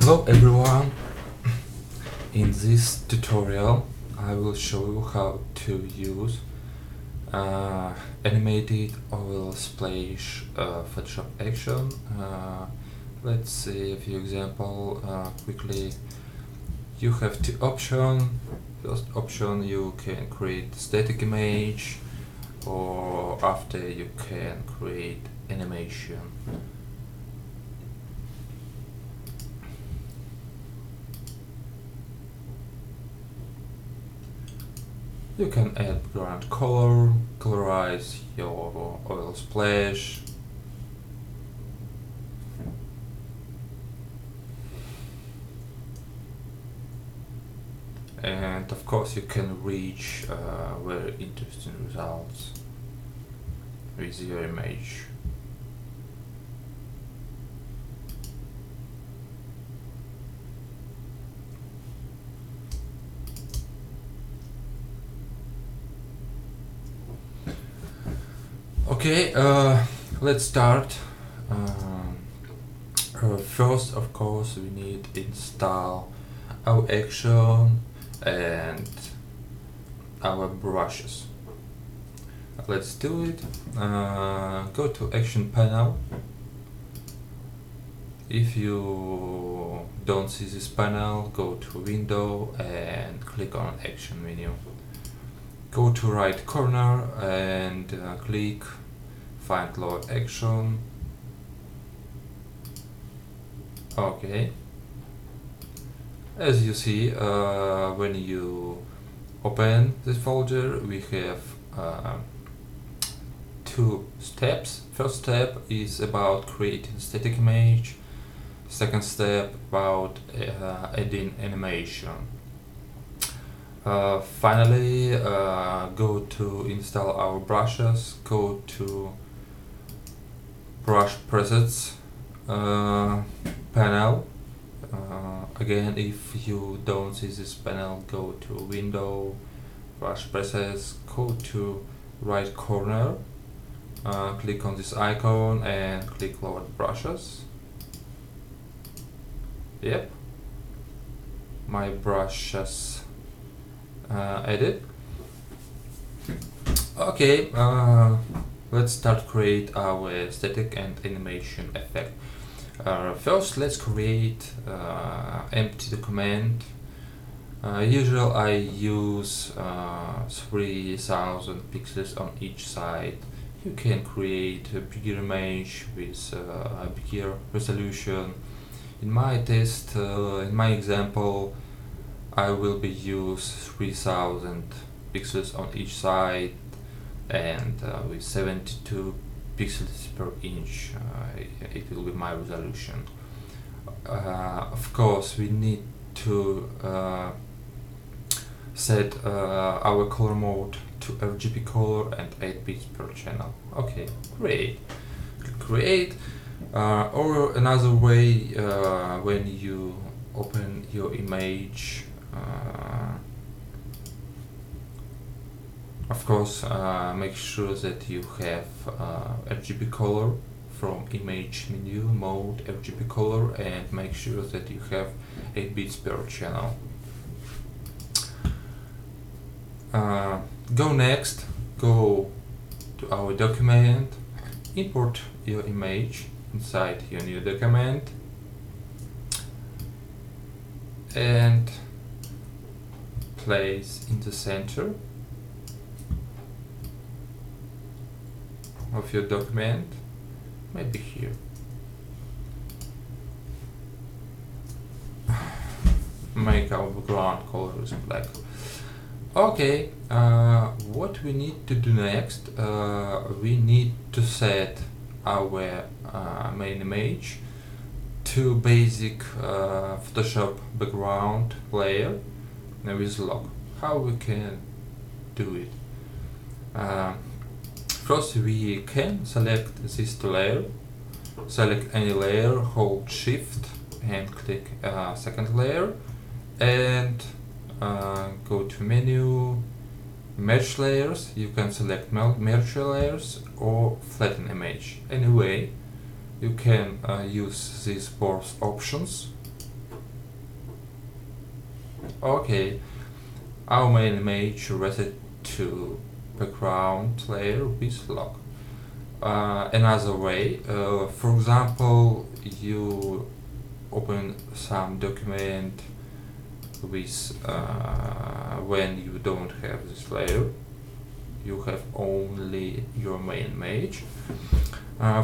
Hello everyone! In this tutorial I will show you how to use animated oil splash Photoshop action. Let's see a few examples quickly. You have two options. First option, you can create static image, or after you can create animation. You can add background color, colorize your oil splash. And of course you can reach very interesting results with your image. Okay, let's start. First, of course, we need to install our action and our brushes. Let's do it. Go to Action panel. If you don't see this panel, go to Window and click on Action menu. Go to right corner and click Find Load Action. Okay. As you see, when you open this folder, we have two steps. First step is about creating static image. Second step about adding animation. Finally, go to install our brushes, go to brush presets panel. Again, if you don't see this panel, go to Window, brush presets, go to right corner, click on this icon and click Load Brushes. Yep, my brushes added. Okay, let's start create our static and animation effect. First, let's create empty document. Usually I use 3000 pixels on each side. You can create a bigger image with a bigger resolution. In my test, in my example, I will be use 3000 pixels on each side and with 72 pixels per inch it will be my resolution. Of course we need to set our color mode to RGB color and 8 bits per channel. Okay, great. Create. Or another way, when you open your image, of course, make sure that you have RGB color from image menu, mode, RGB color, and make sure that you have 8 bits per channel. Go next, go to our document, import your image inside your new document, and place in the center of your document, maybe here. Make our background color is black. Okay, what we need to do next, we need to set our main image to basic Photoshop background layer with lock. How we can do it? First, we can select this layer, select any layer, hold Shift and click second layer, and go to menu, merge layers. You can select merge layers or flatten image. Anyway, you can use these both options. Okay, our main image reset to background layer with lock. Another way, for example, you open some document with when you don't have this layer, you have only your main image.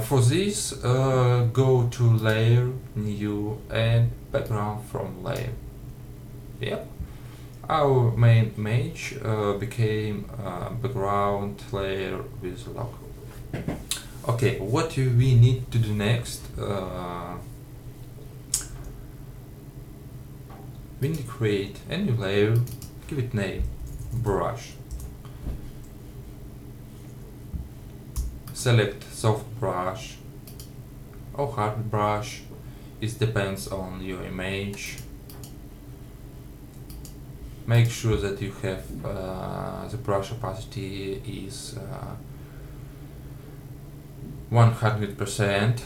For this, go to layer, new, and background from layer. Yep, our main image became background layer with lock. Okay, what do we need to do next? We need to create a new layer, give it name, brush. Select soft brush or hard brush, it depends on your image. Make sure that you have the brush opacity is 100%.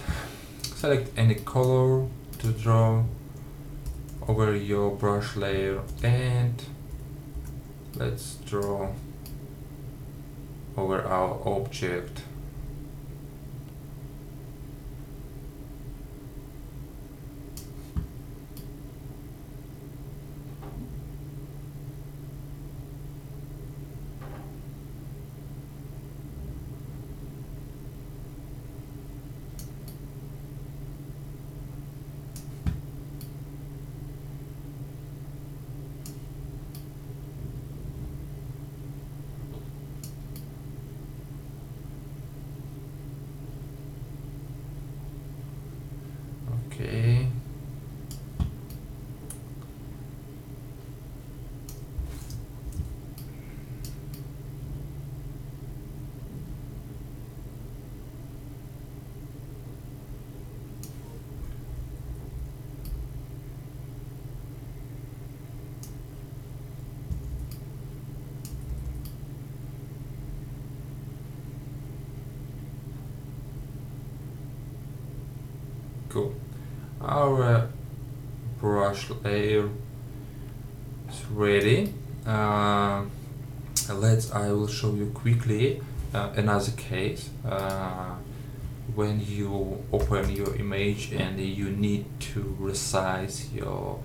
Select any color to draw over your brush layer and let's draw over our object. Okay. Cool. Our brush layer is ready. I will show you quickly another case when you open your image and you need to resize your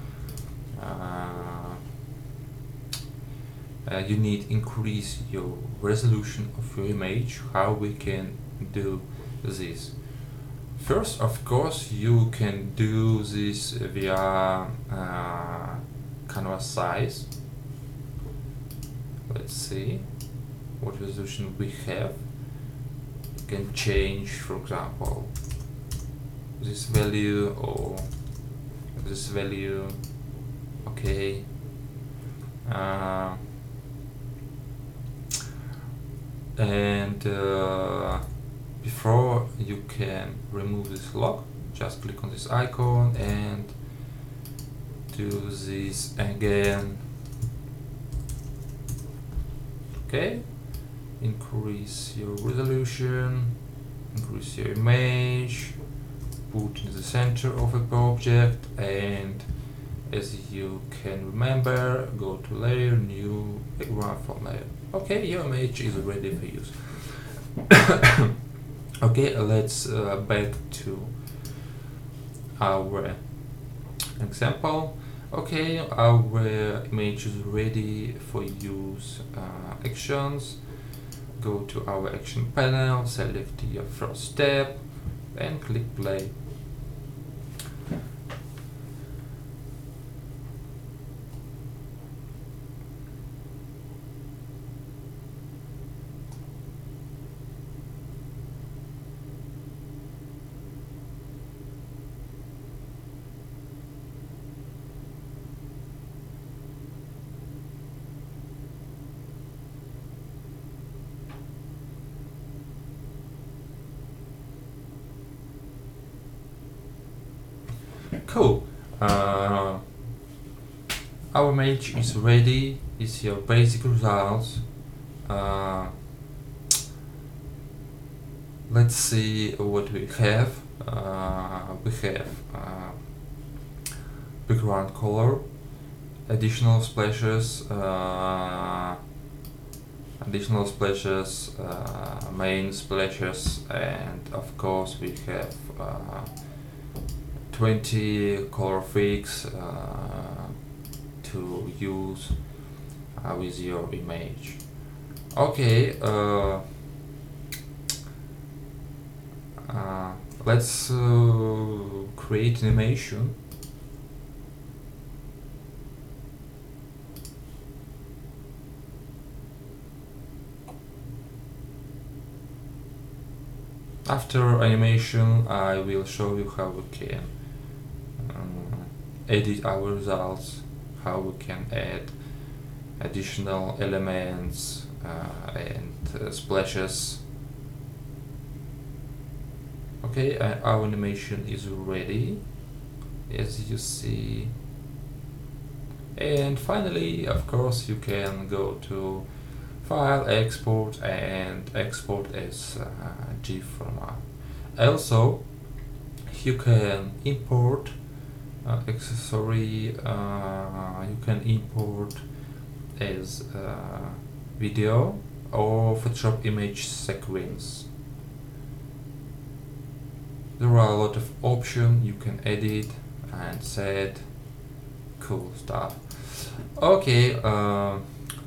you need increase your resolution of your image. How we can do this? First, of course, you can do this via canvas size. Let's see what resolution we have. You can change, for example, this value or this value. Okay. Before you can remove this lock, just click on this icon and do this again. Okay, increase your resolution, increase your image, put in the center of a object, and as you can remember, go to layer, new, background from layer. Okay, your image is ready for use. Okay, let's back to our example. Okay, our image is ready for use. Actions. Go to our action panel, select your first step, and click play. Cool. Our image is ready. It's your basic results. Let's see what we have. We have background color additional splashes, main splashes, and of course we have 20 color fix to use with your image. Okay, let's create animation. After animation, I will show you how we can edit our results, how we can add additional elements and splashes. Okay, our animation is ready, as you see. And finally, of course, you can go to File, Export, and export as GIF format. Also, you can import you can import as video or Photoshop image sequence. There are a lot of options you can edit and set. Cool stuff. Okay,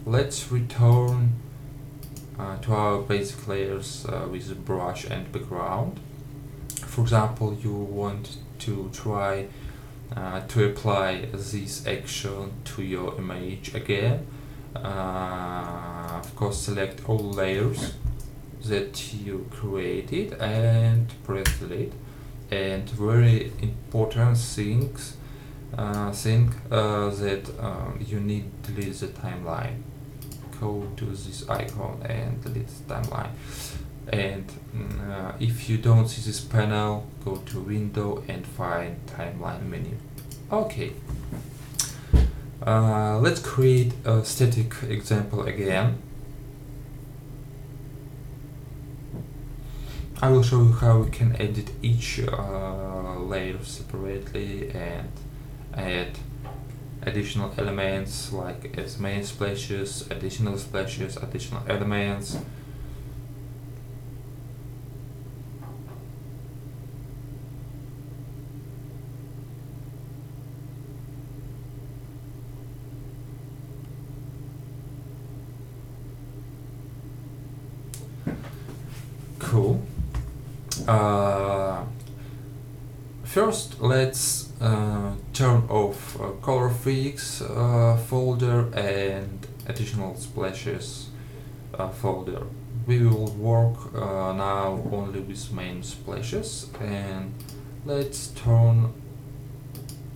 let's return to our basic layers with brush and background. For example, you want to try to apply this action to your image again. Of course, select all layers that you created and press delete. And very important thing that you need to delete the timeline. Go to this icon and delete the timeline. And if you don't see this panel, go to Window and find Timeline menu. Okay. Let's create a static example again. I will show you how we can edit each layer separately and add additional elements like as main splashes, additional elements. Cool. First, let's turn off color fix folder and additional splashes folder. We will work now only with main splashes, and let's turn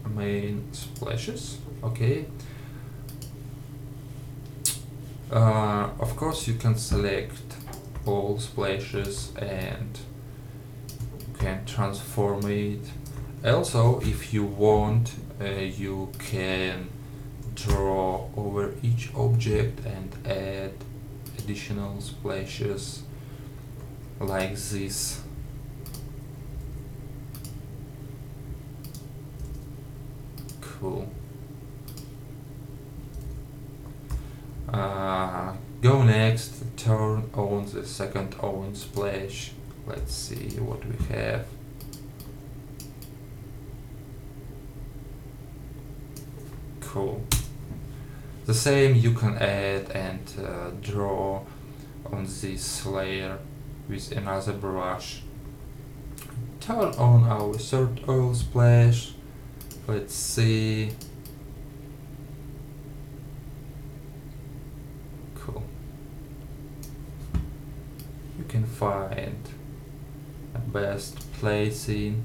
main splashes. Okay. Of course, you can select all splashes and you can transform it. Also, if you want, you can draw over each object and add additional splashes like this. Cool. Go next, turn on the second on splash. Let's see what we have. Cool. The same you can add and draw on this layer with another brush. Turn on our third oil splash. Let's see. Cool. You can find a best placing.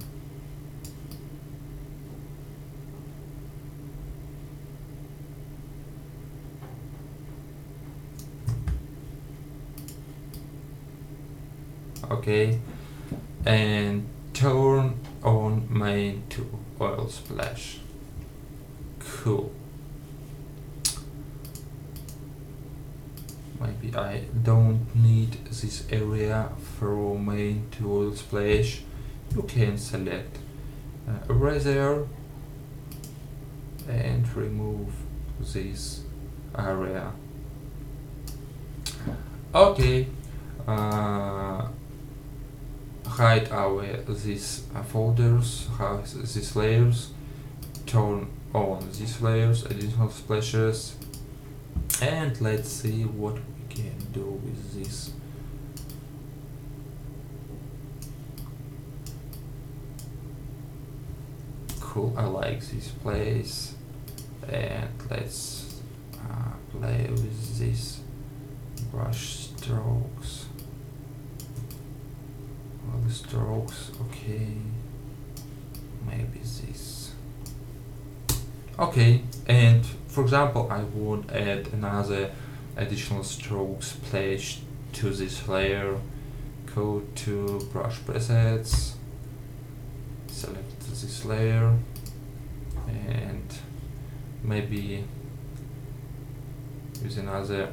Okay, and turn on main to oil splash. Cool. Maybe I don't need this area from main to oil splash. You can select eraser and remove this area. Okay, hide these folders, hide these layers, turn on these layers, additional splashes, and let's see what we can do with this. Cool, I like this place, and let's play with this brush strokes. All the strokes, okay, maybe this. Okay, and for example, I would add another additional stroke splash to this layer. Go to brush presets, select this layer, and maybe use another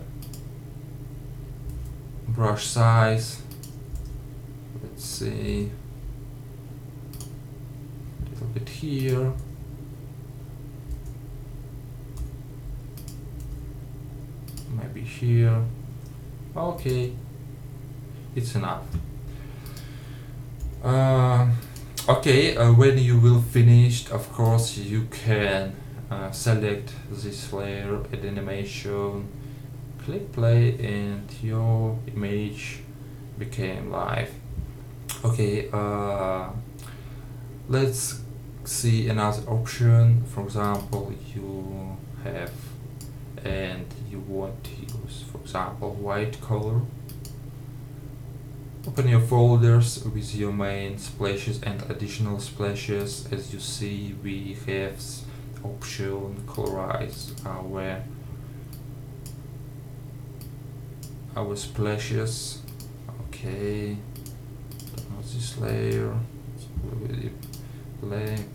brush size. Let's see, a little bit here. Maybe here. Okay, it's enough. Okay, when you will finish, of course, you can select this layer, add animation, click play, and your image became live. Okay, let's see another option. For example, you have and you want to use, for example, white color. Open your folders with your main splashes and additional splashes. As you see, we have option colorize our splashes. Okay, turn on this layer, it's really black.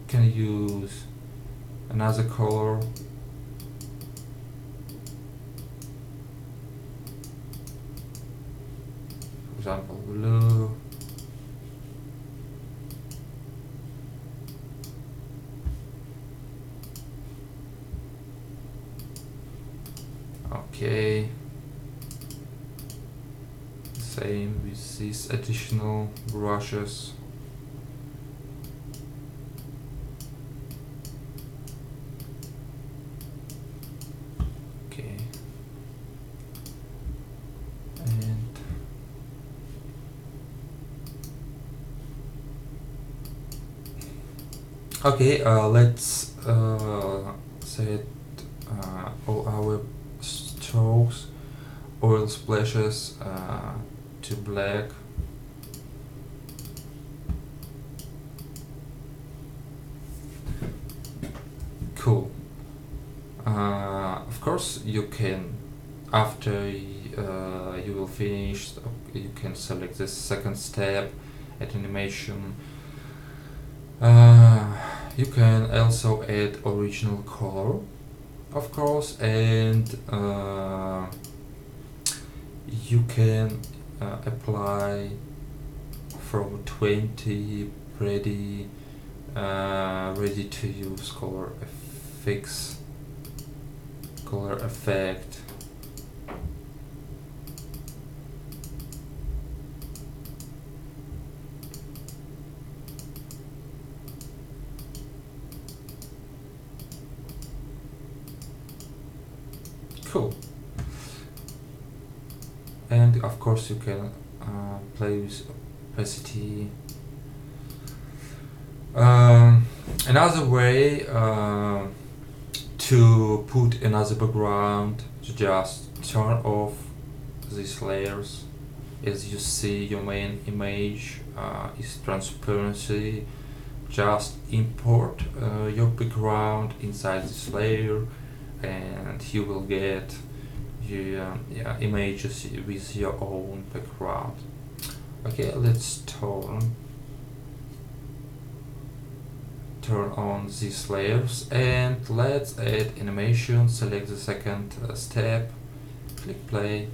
Can use another color. For example, blue. Okay. Same with these additional brushes. Okay, let's set all our strokes, oil splashes to black. Cool. Of course, you can, after you will finish, you can select the second step, add animation. You can also add original color, of course, and you can apply from 20 ready to use color effect. Cool. And of course you can play with opacity. Another way to put another background, to just turn off these layers. As you see, your main image is transparency. Just import your background inside this layer, and you will get your images with your own background. Okay, let's turn on these layers, and let's add animation. Select the second step, click play.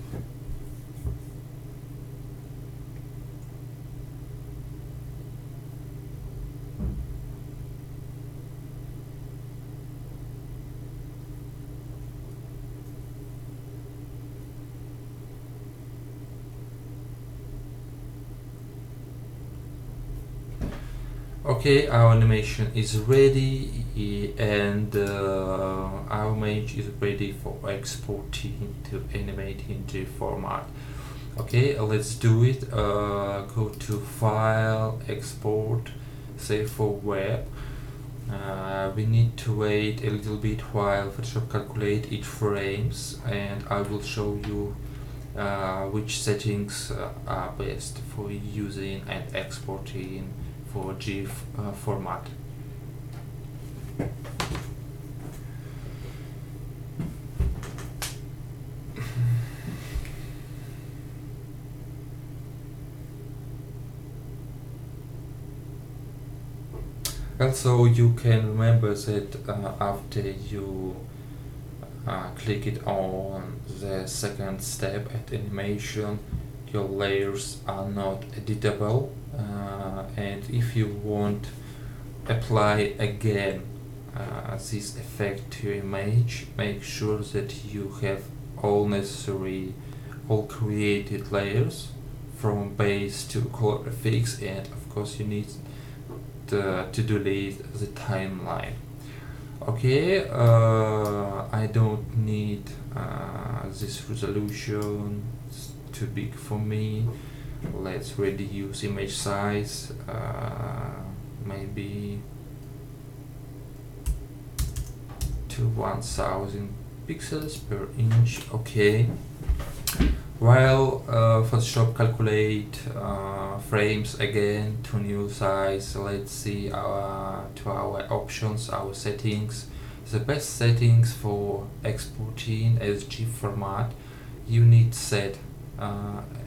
Okay, our animation is ready and our image is ready for exporting to animate into format. Okay, let's do it. Go to File, Export, save for web. We need to wait a little bit while Photoshop calculate each frames, and I will show you which settings are best for using and exporting for GIF format. Also, you can remember that after you click it on the second step at animation, your layers are not editable, and if you want apply again this effect to your image, make sure that you have all created layers from base to color effects, and of course you need to delete the timeline. Okay, I don't need this resolution, it's too big for me. Let's reduce image size, maybe to 1000 pixels per inch. Okay. While Photoshop calculate frames again to new size, let's see to our options, our settings. The best settings for exporting as GIF format, you need set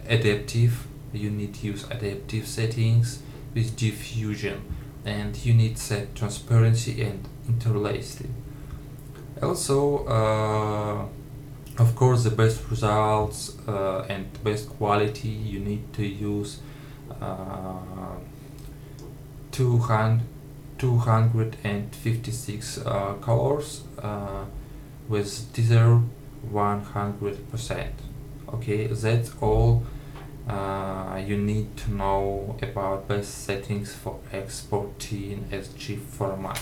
adaptive. You need to use adaptive settings with diffusion, and you need set transparency and interlacing. Also, of course, the best results and best quality, you need to use 256 colors with deserve 100%. Okay, that's all you need to know about best settings for exporting as GIF format.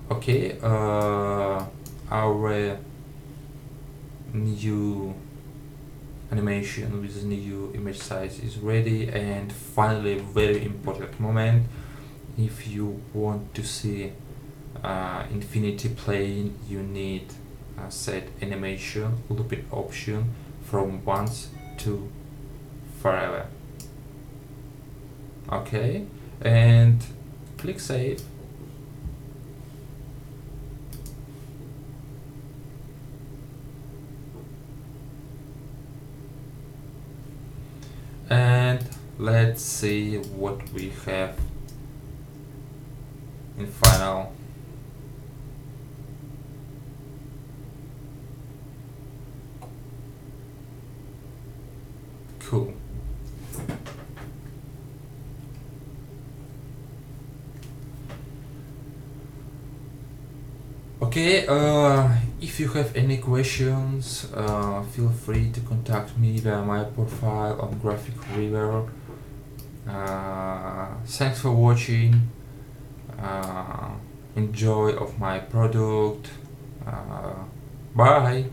Okay, our new animation with new image size is ready, and finally, very important moment, if you want to see infinity plane, you need set animation looping option from once to forever. Okay, and click save. And let's see what we have in final. Cool. Okay, if you have any questions, feel free to contact me via my profile on Graphic River. Thanks for watching. Enjoy of my product. Bye.